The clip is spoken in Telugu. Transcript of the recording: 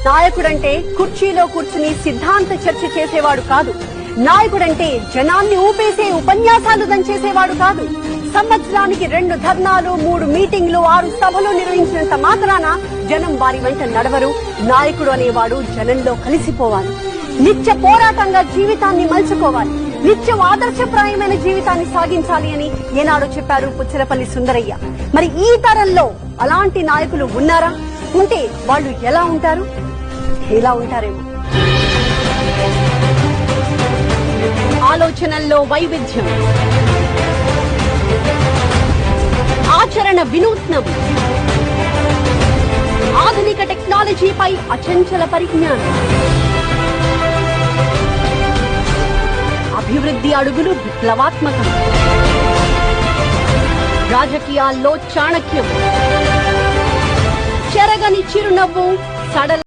నాయకుడంటే కుర్చీలో కూర్చుని సిద్ధాంత చర్చ చేసేవాడు కాదు. నాయకుడంటే జనాన్ని ఊపేసే ఉపన్యాసాలు దంచేసేవాడు కాదు. సంవత్సరానికి 2 ధర్నాలు, 3 మీటింగ్లు, 6 సభలు నిర్వహించినంత మాత్రాన జనం వారి వెంట నడవరు. నాయకుడు అనేవాడు జనంలో కలిసిపోవాలి. నిత్య పోరాటంగా జీవితాన్ని మలుచుకోవాలి. నిత్యం ఆదర్శప్రాయమైన జీవితాన్ని సాగించాలి అని ఏనాడో చెప్పారు పుచ్చలపల్లి సుందరయ్య. మరి ఈ తరంలో అలాంటి నాయకులు ఉన్నారా? ఉంటే వాళ్ళు ఎలా ఉంటారు? ఎలా ఉంటారేమో. ఆలోచనల్లో వైవిధ్యం, ఆచరణ వినూత్నం, ఆధునిక టెక్నాలజీపై అచంచల పరిజ్ఞానం, అభివృద్ధి అడుగులు విప్లవాత్మకం, రాజకీయాల్లో చాణక్యం, చెరగని చిరునవ్వు, సడల